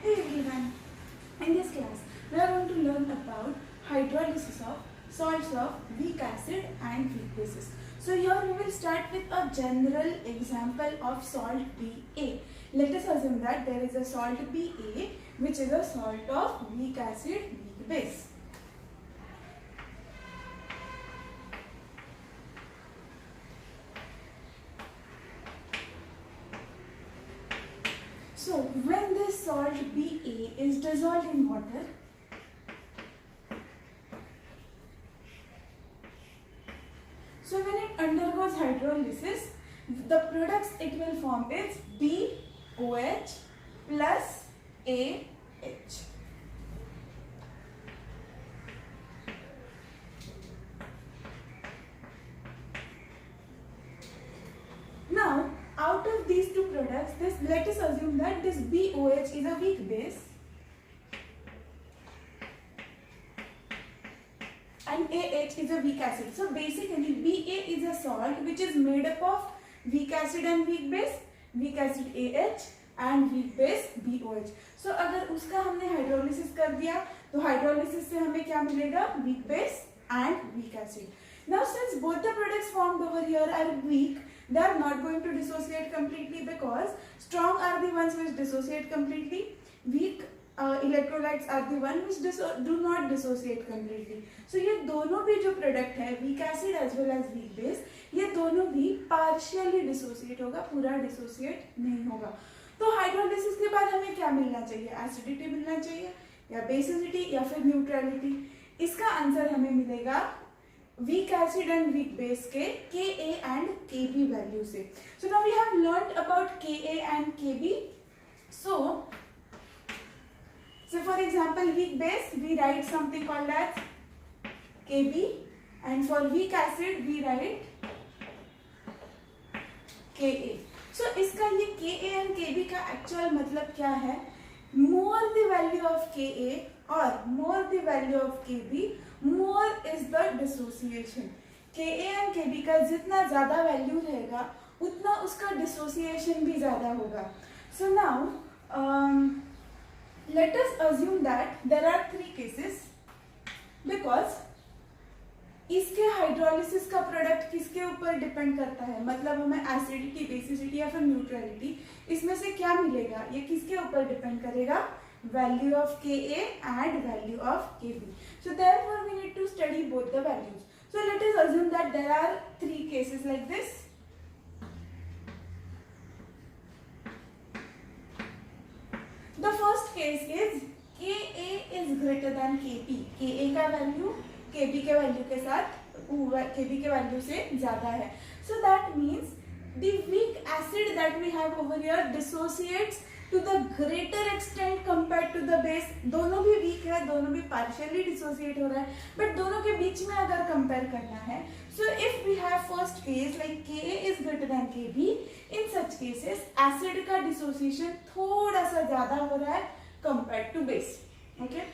Hey everyone, in this class we are going to learn about hydrolysis of salts of weak acid and weak bases. So here we will start with a general example of salt Ba. Let us assume that there is a salt Ba which is a salt of weak acid, weak base. So when this salt Ba is dissolved in water, so when it undergoes hydrolysis, the products it will form is BOH plus AH. Now, out of these two products, let us assume that this BOH is a weak base and AH is a weak acid. So basically Ba is a salt which is made up of weak acid and weak base, weak acid AH and weak base BOH. So अगर उसका हमने hydrolysis कर दिया तो hydrolysis से हमें क्या मिलेगा? Weak base and weak acid. Now since both the products formed over here are weak, they are not going to dissociate completely because strong are the ones which dissociate completely, weak electrolytes are the one which do not dissociate completely. So ये दोनों भी जो product है weak acid as well as weak base, ये दोनों भी partially dissociate होगा, पूरा dissociate नहीं होगा. तो हाइड्रोलिसिस के बाद हमें क्या मिलना चाहिए? एसिडिटी मिलना चाहिए या बेसिसिटी या फिर न्यूट्रलिटी? इसका आंसर हमें मिलेगा weak acid and weak base के Ka and Kb value से. So now we have learnt about Ka and Kb. So for example weak base we write something called as Kb and for weak acid we write Ka. So इसका ये Ka and Kb का actual मतलब क्या है? More the value of Ka or more the value of Kb, more is the dissociation. Ka and Kb का जितना ज़्यादा value रहेगा उतना उसका डिसोसिएशन भी ज़्यादा होगा. So now let us assume that there are three cases because इसके हाइड्रोलिसिस का प्रोडक्ट किसके ऊपर डिपेंड करता है? मतलब हमें एसिडिटी, बेसिसिटी या फिर न्यूट्रलिटी इसमें से क्या मिलेगा? ये किसके ऊपर डिपेंड करेगा? Value of Ka and value of Kb. So therefore we need to study both the values. So let us assume that there are three cases like this. The first case is Ka is greater than Kb. Ka का value Kb के value के साथ Kb के value से ज़्यादा है. So that means the weak acid that we have over here dissociates to the greater extent compared to the base. दोनों भी weak है, दोनों भी partially dissociate हो रहा है, but दोनों के बीच में अगर compare करना है, so if we have first case like Ka is greater than Kb, in such cases acid का dissociation थोड़ा सा ज़्यादा हो रहा है compared to base. Okay?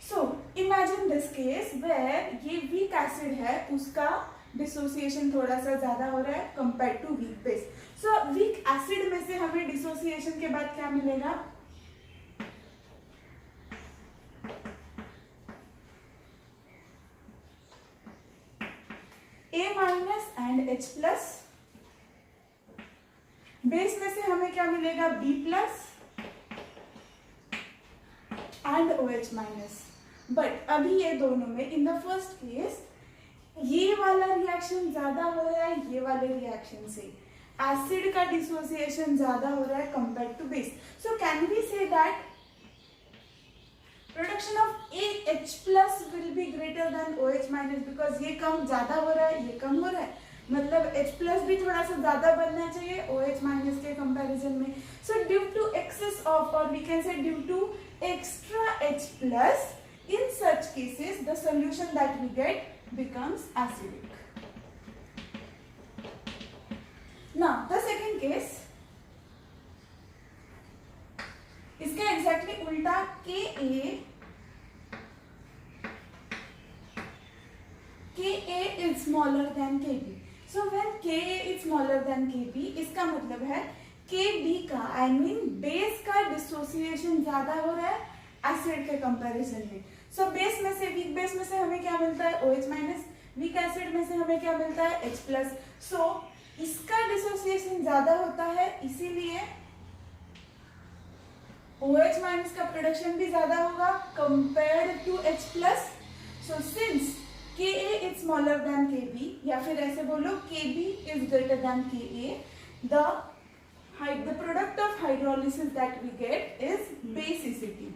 So imagine this case where ये weak acid है, उसका डिसोसिएशन थोड़ा सा ज्यादा हो रहा है compare to weak base. So weak acid में से हमें डिसोसिएशन के बाद क्या मिलेगा? A minus and H plus. Base में से हमें क्या मिलेगा? B plus and OH minus. But अभी ये दोनों में इन द फर्स्ट केस ये वाला रिएक्शन ज्यादा हो रहा है ये वाले रिएक्शन से. एसिड का डिसोसिएशन ज्यादा हो रहा है compare to base. So can we say that production of AH plus will be greater than OH minus because ये कम ज्यादा हो रहा है, ये कम हो रहा है, मतलब H प्लस भी थोड़ा सा ज्यादा बनना चाहिए OH माइनस के कंपैरिजन में. So due to excess of or we can say due to extra H plus, in such cases the solution that we get becomes acidic. Now the second case, इसका exactly उल्टा Ka is smaller than Kb. So when Ka is smaller than Kb, इसका मतलब है Kb का I mean base का dissociation ज्यादा हो रहा है एसिड के कंपैरिजन में. सो बेस में से वीक बेस में से हमें क्या मिलता है OH माइनस, वीक एसिड में से हमें क्या मिलता है H प्लस. सो इसका डिसोसिएशन ज्यादा होता है, इसीलिए OH माइनस का प्रोडक्शन भी ज्यादा होगा compared to H plus. So since Ka is smaller than Kb, या फिर ऐसे बोलो Kb is greater than Ka, the product of hydrolysis that we get is basicity.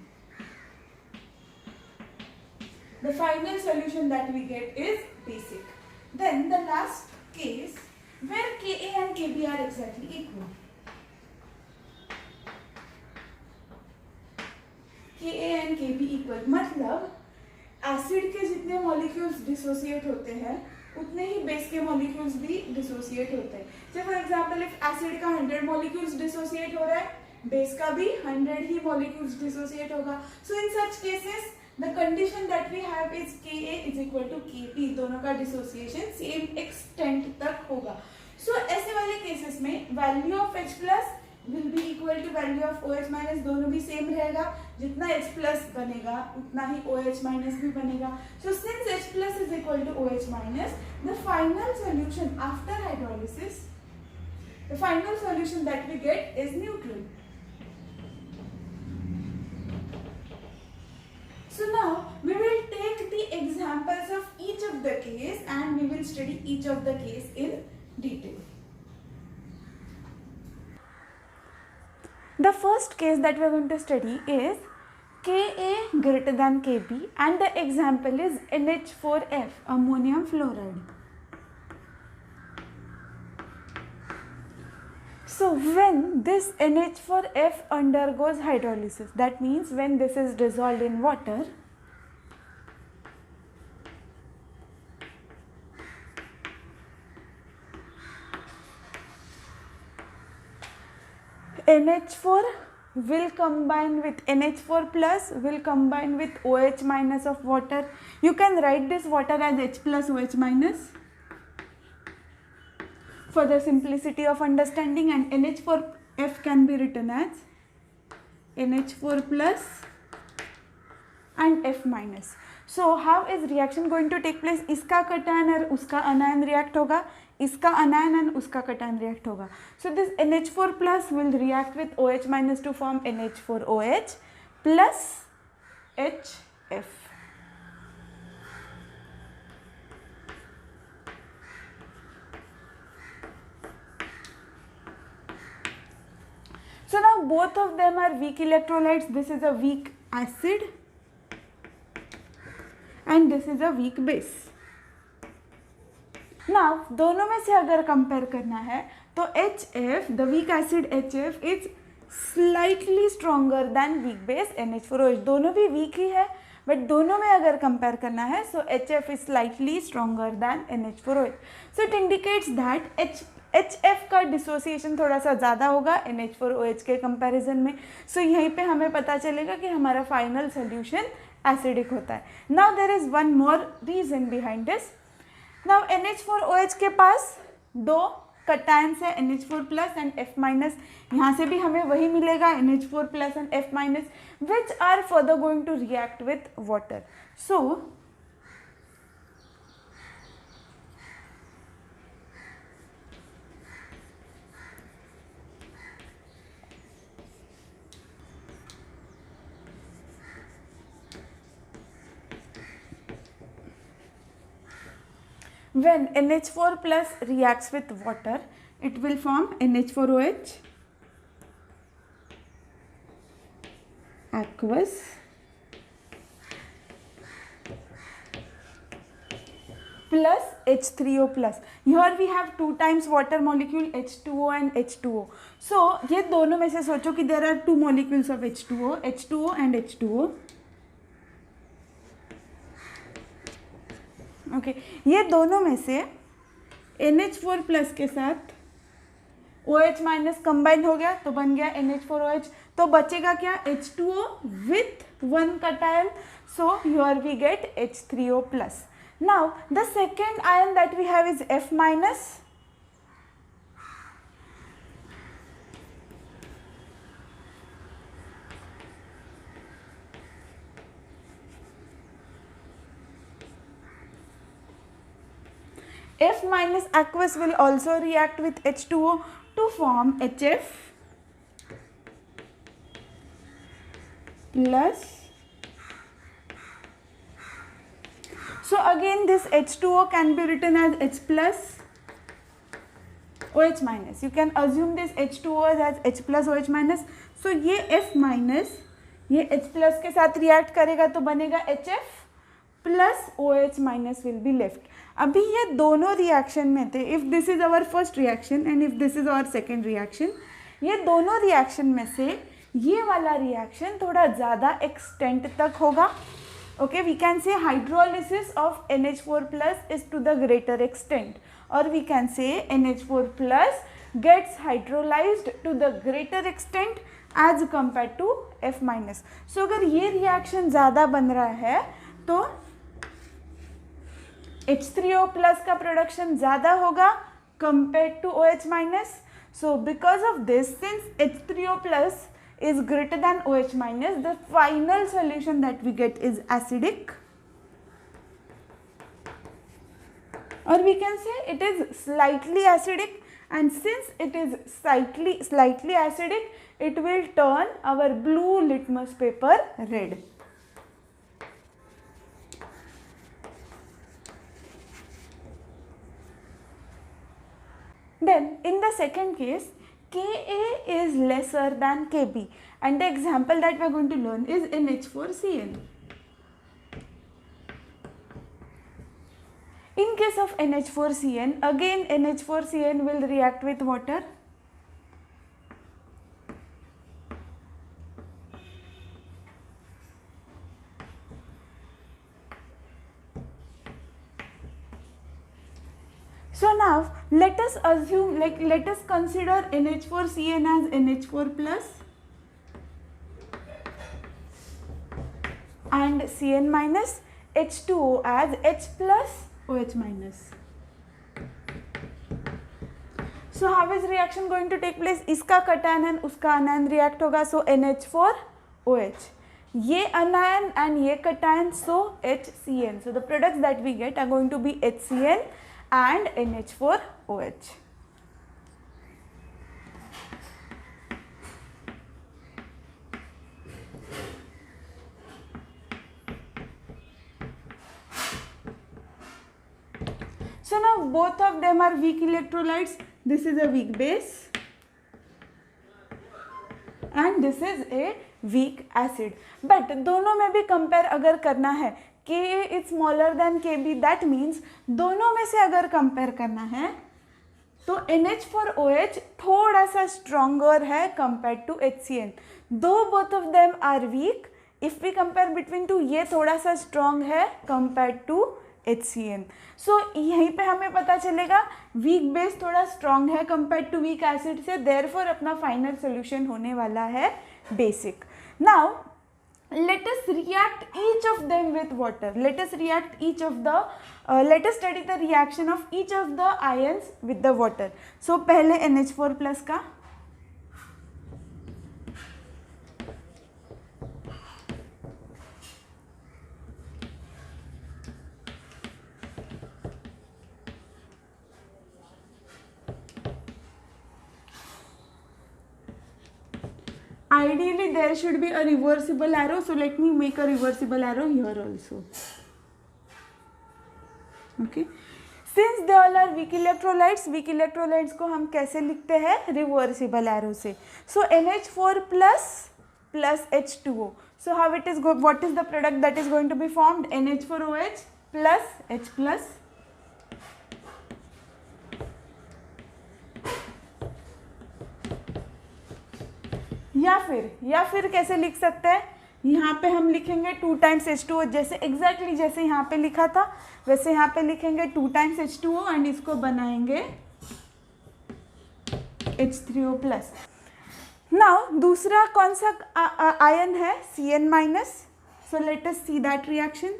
The final solution that we get is basic. Then the last case where Ka and Kb are exactly equal. Ka and Kb equal मतलब acid के जितने molecules dissociate होते हैं उतने ही base के molecules भी dissociate होते हैं. जैसे फॉर एग्जांपल इफ एसिड का 100 मॉलिक्यूल्स डिसोसिएट हो रहा है, बेस का भी 100 ही मॉलिक्यूल्स डिसोसिएट होगा. So in such cases the condition that we have is Ka is equal to Kb, दोनों का डिसोसिएशन सेम एक्सटेंट तक होगा. सो ऐसे वाले केसेस में value of H plus will be equal to value of OH minus, दोनों भी same रहेगा. जितना H plus बनेगा उतना ही OH minus भी बनेगा. So since H plus is equal to OH minus, the final solution after hydrolysis, the final solution that we get is neutral. So now we will take the examples of each of the case and we will study each of the case in detail. The first case that we are going to study is Ka greater than Kb and the example is NH4F, ammonium fluoride. So when this NH4F undergoes hydrolysis, that means when this is dissolved in water, NH4 will combine with NH4 plus will combine with OH minus of water. You can write this water as H plus OH minus for the simplicity of understanding, and NH4F can be written as NH4 plus and F minus. So how is reaction going to take place? इसका cation और उसका anion react होगा, इसका anion and उसका cation react होगा. So this NH4 plus will react with OH minus to form NH4OH plus HF. So now both of them are weak electrolytes. This is a weak acid and this is a weak base. Now दोनों में से अगर compare करना है तो HF, the weak acid HF is slightly stronger than weak base NH4OH. दोनों भी weak ही है, बट दोनों में अगर कंपेयर करना है so HF is slightly stronger than NH4OH. So it indicates that HF का डिसोसिएशन थोड़ा सा ज़्यादा होगा NH4OH के कंपैरिजन में. सो यहीं पे हमें पता चलेगा कि हमारा फाइनल सोल्यूशन एसिडिक होता है. Now there is one more reason behind this. Now NH4OH के पास दो कटायंस है NH4 plus and F minus. यहाँ से भी हमें वही मिलेगा NH4 plus and F minus which are further going to react with water. So when NH4 plus reacts with water, it will form NH4OH, aqueous, plus H3O plus. Here we have 2 times water molecule H2O and H2O. So ये दोनों में से सोचो कि there are 2 molecules of H2O and H2O. Okay ये दोनों में से NH4 प्लस के साथ OH माइनस कंबाइन हो गया तो बन गया NH4OH. तो बचेगा क्या? H2O with 1 cation. So here we get H3O plus. Now the second ion that we have is F minus. F minus aqueous will also react with H2O to form HF plus. So again this H2O can be written as H plus OH minus. You can assume this H2O as H plus OH minus. So ये F minus ये H plus के साथ react करेगा तो बनेगा HF plus OH minus will be left. अभी ये दोनों रिएक्शन में थे. If this is our first reaction and if this is our second reaction, ये दोनों रिएक्शन में से ये वाला रिएक्शन थोड़ा ज़्यादा एक्सटेंट तक होगा. Okay, we can say hydrolysis of NH4 plus is to the greater extent, or we can say NH4 plus gets hydrolyzed to the greater extent as compared to F minus. So अगर ये reaction ज़्यादा बन रहा है तो H3O plus का production ज़्यादा होगा compared to OH minus. So because of this, since H3O plus is greater than OH minus, the final solution that we get is acidic, or we can say it is slightly acidic, and since it is slightly acidic, it will turn our blue litmus paper red. Then in the second case, Ka is lesser than Kb, and the example that we are going to learn is NH4Cl. In case of NH4Cl, again NH4Cl will react with water. So now let us assume, let us consider NH4Cl as NH4 plus and Cn minus, H2O as H plus OH minus. So how is reaction going to take place? इसका cation and उसका anion react होगा, so NH4 OH. ये anion and ये cation, so HCN. So the products that we get are going to be HCN and NH4OH. So now both of them are weak electrolytes. This is a weak base and this is a weak acid. But दोनों में भी compare अगर करना है, Ka is smaller than Kb, that means दोनों में से अगर कंपेयर करना है तो NH4OH थोड़ा सा स्ट्रॉन्गर है compared to HCN. Though both of them are weak, if we compare between two, ये थोड़ा सा strong है compared to HCN. So यहीं पे हमें पता चलेगा weak base थोड़ा strong है compared to weak acid से, therefore अपना final solution होने वाला है basic. Now let us react each of them with water. Let us react each of the let us study the reaction of each of the ions with the water. So पहले NH4 plus का, ideally there should be a reversible arrow, so let me make a reversible arrow here also. Okay, since they all are weak electrolytes को हम कैसे लिखते हैं? Reversible arrow से. So NH4 plus H2O. So how it is what is the product that is going to be formed? NH4OH plus H plus. या फिर कैसे लिख सकते हैं? यहाँ पे हम लिखेंगे 2 times H2O, जैसे एग्जैक्टली जैसे यहाँ पे लिखा था वैसे यहाँ पे लिखेंगे 2 times H2O एंड इसको बनाएंगे H3O प्लस. नाउ दूसरा कौन सा आयन है? Cn minus. So let us see that reaction.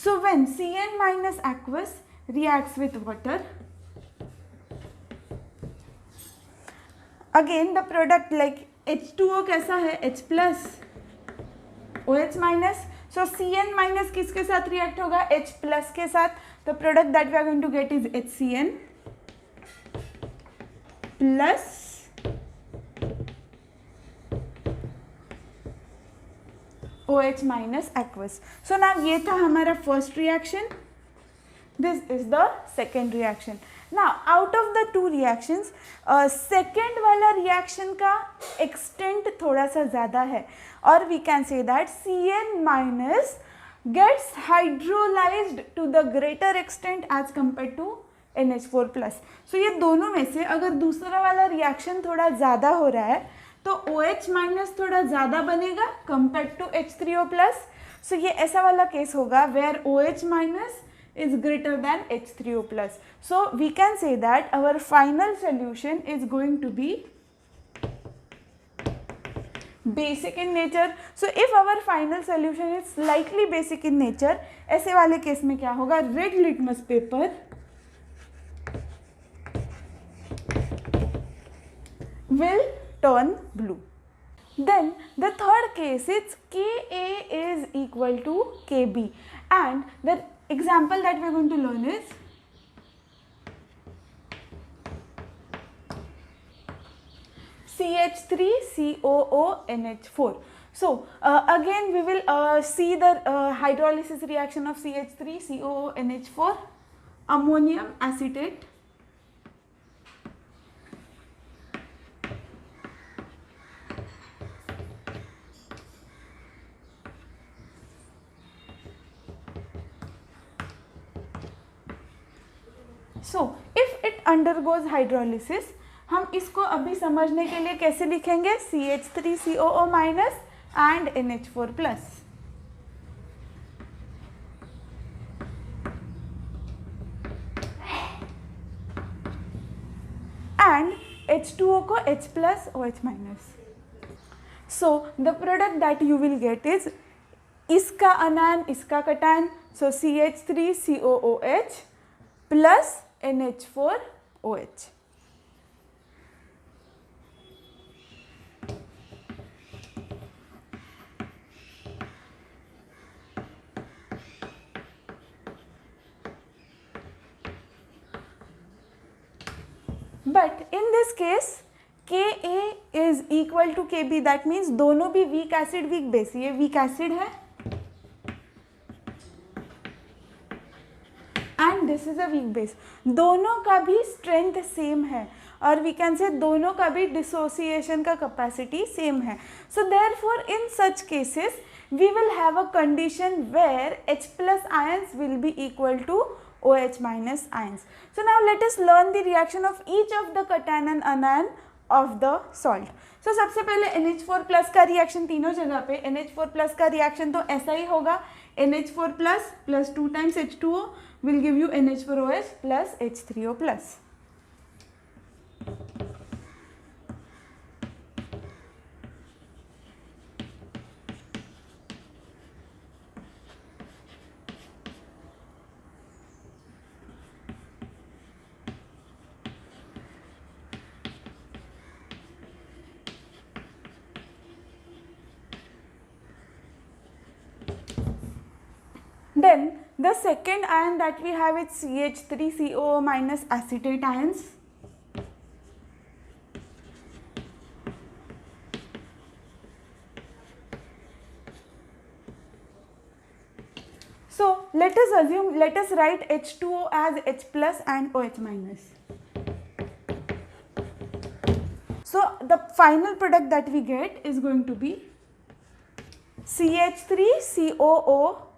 So when Cn minus aqueous reacts with water, again the product like H2O कैसा है, H plus OH minus, so Cn minus किसके साथ react होगा, H प्लस के साथ. The product that we are going to get is HCN plus OH minus aqueous. So now ये था हमारा first reaction. This is the second reaction. Now out of the two reactions, second वाला reaction का extent थोड़ा सा ज़्यादा है, और we can say that Cn minus gets hydrolyzed to the greater extent as compared to NH4 plus. So ये दोनों में से अगर दूसरा वाला reaction थोड़ा ज़्यादा हो रहा है तो OH minus थोड़ा ज़्यादा बनेगा compared to H3O plus. So ये ऐसा वाला केस होगा where OH minus is greater than H3O plus. So we can say that our final solution is going to be basic in nature. So if our final solution is slightly basic in nature, ऐसे वाले case में क्या होगा, red litmus paper will turn blue. Then the third case is Ka is equal to Kb, and the example that we are going to learn is CH3COONH4. So again we will see the hydrolysis reaction of CH3COONH4, ammonium acetate So if it undergoes hydrolysis, हम इसको अभी समझने के लिए कैसे लिखेंगे, CH3COO minus and NH4 plus. And H2O को H plus OH minus. So the product that you will get is इसका anion, इसका cation, so CH3COOH plus NH4OH. But in this case Ka is equal to Kb, that means दोनों भी weak acid weak base, ये weak acid है and this is a weak base, दोनों का भी strength same है, और we can say दोनों का भी dissociation का capacity same है. So therefore in such cases we will have a condition where H plus ions will be equal to OH minus ions. So now let us learn the reaction of each of the cation and anion of the salt. So सबसे पहले NH4 plus का reaction तीनों जगह पे, NH4 plus का reaction तो ऐसा ही होगा, NH4 plus 2 times H2O will give you NH4OH plus H3O plus. Then the second ion that we have is CH3COO minus acetate ions. So let us write H2O as H plus and OH minus. So the final product that we get is going to be CH3COOH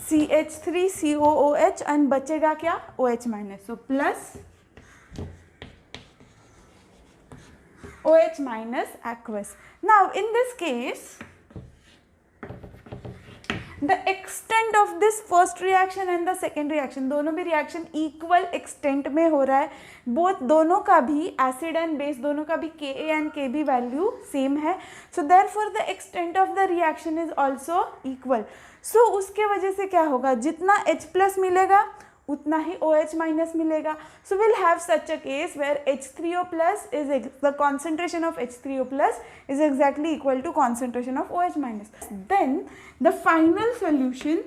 CH3COOH and बचेगा क्या, OH minus. So plus OH minus aqueous. Now in this case the extent of this first reaction and the second reaction, दोनों भी reaction equal extent में हो रहा है, both दोनों का भी एसिड एंड बेस दोनों का भी Ka and Kb value same है, so therefore the extent of the reaction is also equal. So उसके वजह से क्या होगा, जितना H प्लस मिलेगा उतना ही OH माइनस मिलेगा। So will have such a case where H3O plus is the concentration of H3O plus is exactly equal to concentration of OH minus. Then the final solution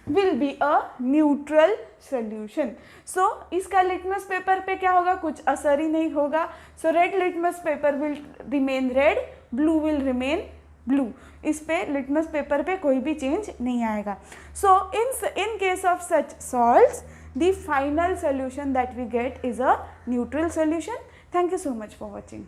will be a neutral solution. So इसका litmus paper पे क्या होगा, कुछ असर ही नहीं होगा। So red litmus paper will remain red, blue will remain blue. इस पे लिटमस पेपर पे कोई भी चेंज नहीं आएगा। So in case of such salts, the final solution that we get is a neutral solution. Thank you so much for watching.